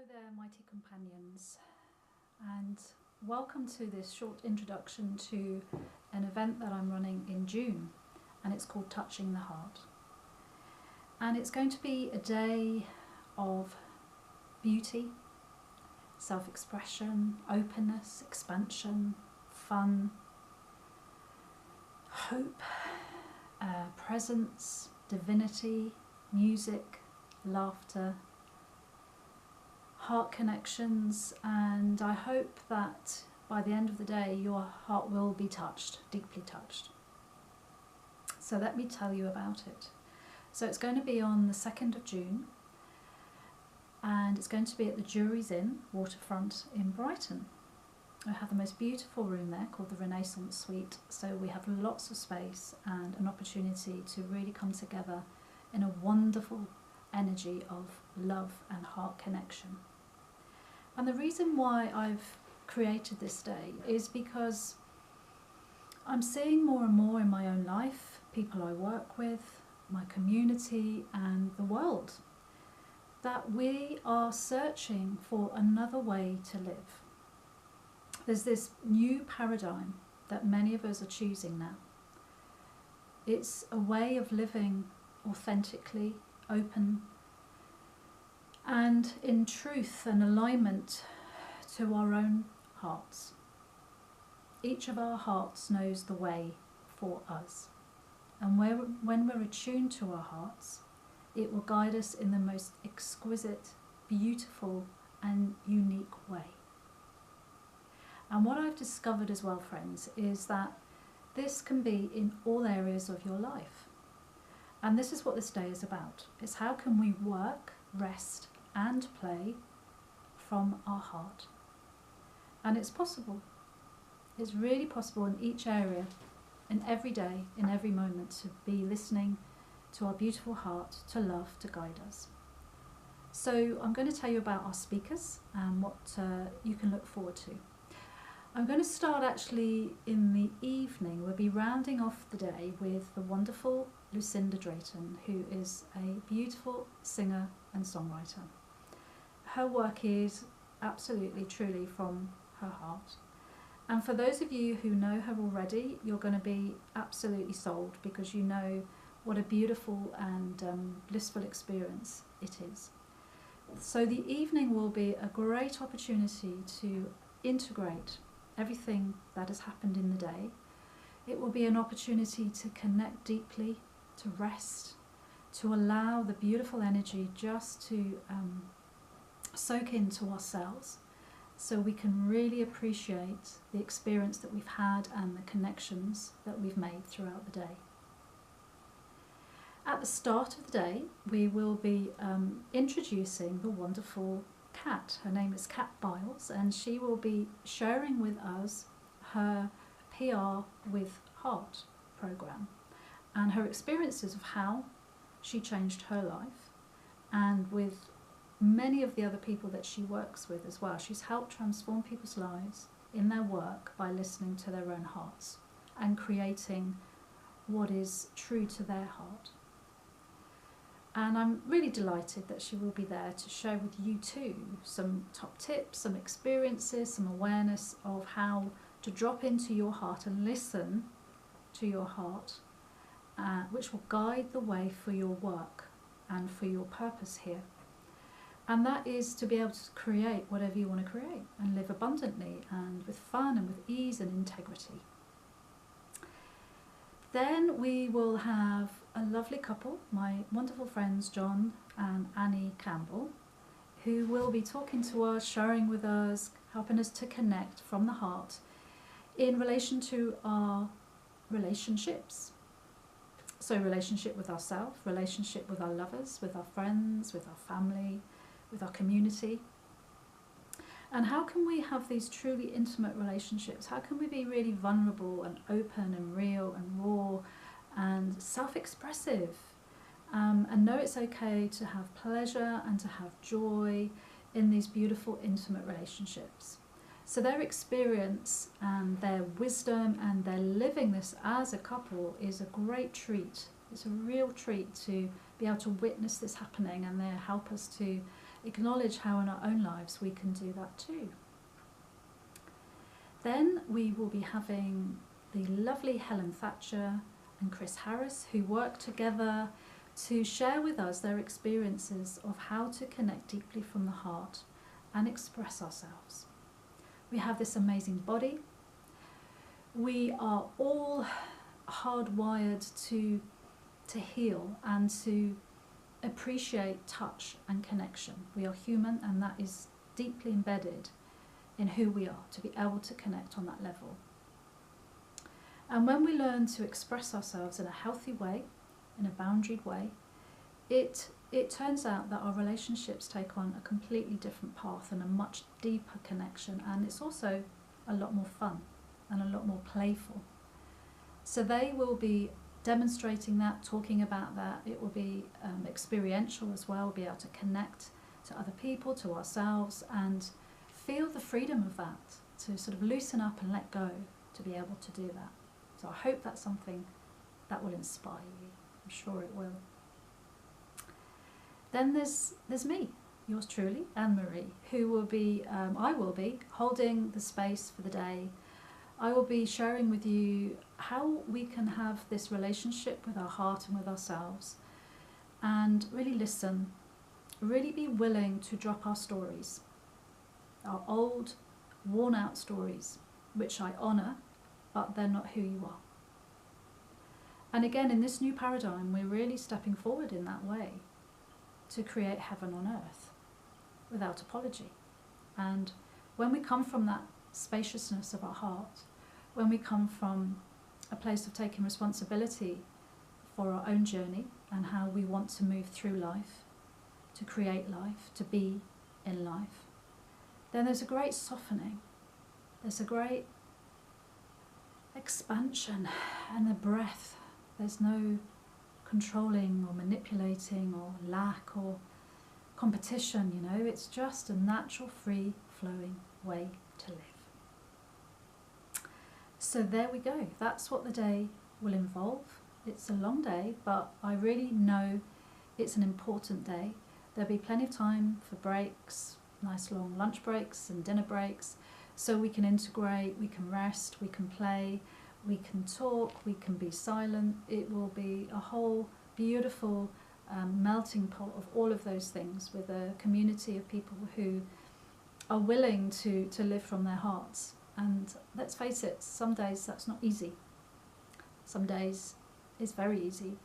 Hello there, mighty companions, and welcome to this short introduction to an event that I'm running in June, and it's called Touching the Heart. And it's going to be a day of beauty, self-expression, openness, expansion, fun, hope, presence, divinity, music, laughter, heart connections, and I hope that by the end of the day your heart will be touched, deeply touched. So let me tell you about it. So it's going to be on the 2nd of June, and it's going to be at the Jury's Inn, Waterfront in Brighton. I have the most beautiful room there called the Renaissance Suite, so we have lots of space and an opportunity to really come together in a wonderful energy of love and heart connection. And the reason why I've created this day is because I'm seeing more and more in my own life, people I work with, my community and the world, that we are searching for another way to live. There's this new paradigm that many of us are choosing now. It's a way of living authentically, open, and in truth and alignment to our own hearts. Each of our hearts knows the way for us. And when we're attuned to our hearts, it will guide us in the most exquisite, beautiful and unique way. And what I've discovered as well, friends, is that this can be in all areas of your life. And this is what this day is about. It's how can we work, rest and play from our heart. And it's possible. It's really possible in each area, in every day, in every moment, to be listening to our beautiful heart, to love, to guide us. So I'm going to tell you about our speakers and what you can look forward to. I'm going to start actually in the evening. We'll be rounding off the day with the wonderful Lucinda Drayton, who is a beautiful singer and songwriter. Her work is absolutely, truly from her heart. And for those of you who know her already, you're going to be absolutely sold, because you know what a beautiful and blissful experience it is. So the evening will be a great opportunity to integrate everything that has happened in the day. It will be an opportunity to connect deeply, to rest, to allow the beautiful energy just to soak into ourselves, so we can really appreciate the experience that we've had and the connections that we've made throughout the day. At the start of the day, we will be introducing the wonderful Kat. Her name is Kat Biles, and she will be sharing with us her PR with Heart program and her experiences of how she changed her life, and with many of the other people that she works with as well. She's helped transform people's lives in their work by listening to their own hearts and creating what is true to their heart. And I'm really delighted that she will be there to share with you too some top tips, some experiences, some awareness of how to drop into your heart and listen to your heart, which will guide the way for your work and for your purpose here. And that is to be able to create whatever you want to create and live abundantly and with fun and with ease and integrity. Then we will have a lovely couple, my wonderful friends John and Annie Campbell, who will be talking to us, sharing with us, helping us to connect from the heart in relation to our relationships. So relationship with ourselves, relationship with our lovers, with our friends, with our family, with our community. And how can we have these truly intimate relationships? How can we be really vulnerable and open and real and raw and self-expressive, and know it's okay to have pleasure and to have joy in these beautiful intimate relationships? So their experience and their wisdom and their living this as a couple is a great treat. It's a real treat to be able to witness this happening, and they help us to acknowledge how in our own lives we can do that too. Then we will be having the lovely Helen Thatcher and Chris Harris, who work together to share with us their experiences of how to connect deeply from the heart and express ourselves. We have this amazing body. We are all hardwired to heal and to appreciate touch and connection. We are human, and that is deeply embedded in who we are, to be able to connect on that level. And when we learn to express ourselves in a healthy way, in a boundaried way, it turns out that our relationships take on a completely different path and a much deeper connection, and it's also a lot more fun and a lot more playful. So they will be demonstrating that, talking about that. It will be experiential as well, be able to connect to other people, to ourselves, and feel the freedom of that, to sort of loosen up and let go, to be able to do that. So I hope that's something that will inspire you. I'm sure it will. Then there's me, yours truly, Anne-Marie, who will be, I will be holding the space for the day. I will be sharing with you how we can have this relationship with our heart and with ourselves, and really listen, really be willing to drop our stories, our old, worn out stories, which I honour, but they're not who you are. And again, in this new paradigm, we're really stepping forward in that way to create heaven on earth without apology. And when we come from that spaciousness of our heart, when we come from a place of taking responsibility for our own journey and how we want to move through life, to create life, to be in life, then there's a great softening, there's a great expansion and a breath. There's no controlling or manipulating or lack or competition, you know, it's just a natural, free flowing way to live. So there we go, that's what the day will involve. It's a long day, but I really know it's an important day. There'll be plenty of time for breaks, nice long lunch breaks and dinner breaks, so we can integrate, we can rest, we can play, we can talk, we can be silent. It will be a whole beautiful melting pot of all of those things, with a community of people who are willing to live from their hearts. And let's face it, some days that's not easy. Some days it's very easy.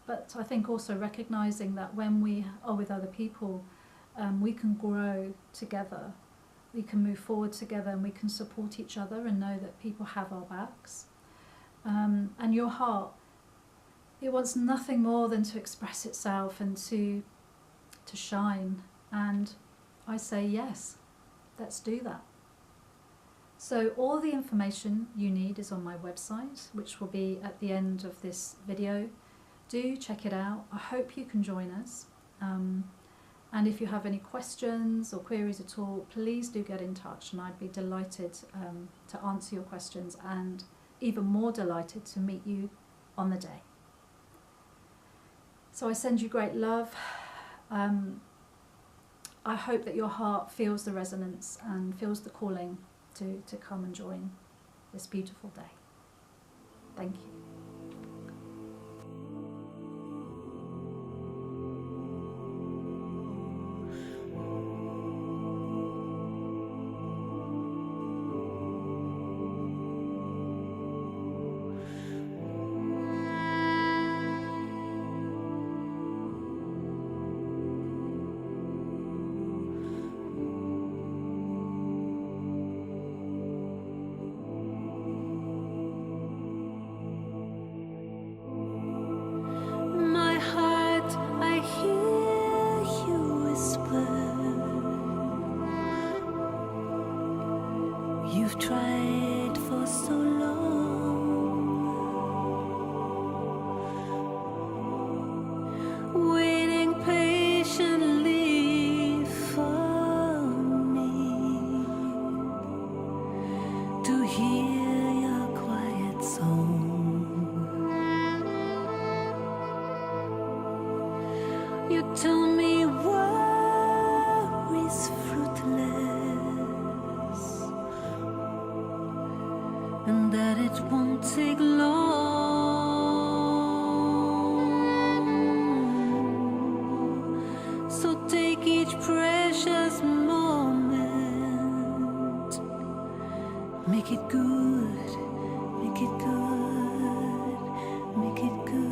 But I think also recognising that when we are with other people, we can grow together, we can move forward together, and we can support each other and know that people have our backs. And your heart, it wants nothing more than to express itself and to shine. And I say yes, let's do that. So all the information you need is on my website, which will be at the end of this video. Do check it out. I hope you can join us. And if you have any questions or queries at all, please do get in touch, and I'd be delighted to answer your questions, and even more delighted to meet you on the day. So I send you great love. I hope that your heart feels the resonance and feels the calling to come and join this beautiful day. Thank you. You've tried for so long, waiting patiently for me to hear your quiet song. You tell me why it won't take long. So take each precious moment, make it good, make it good, make it good.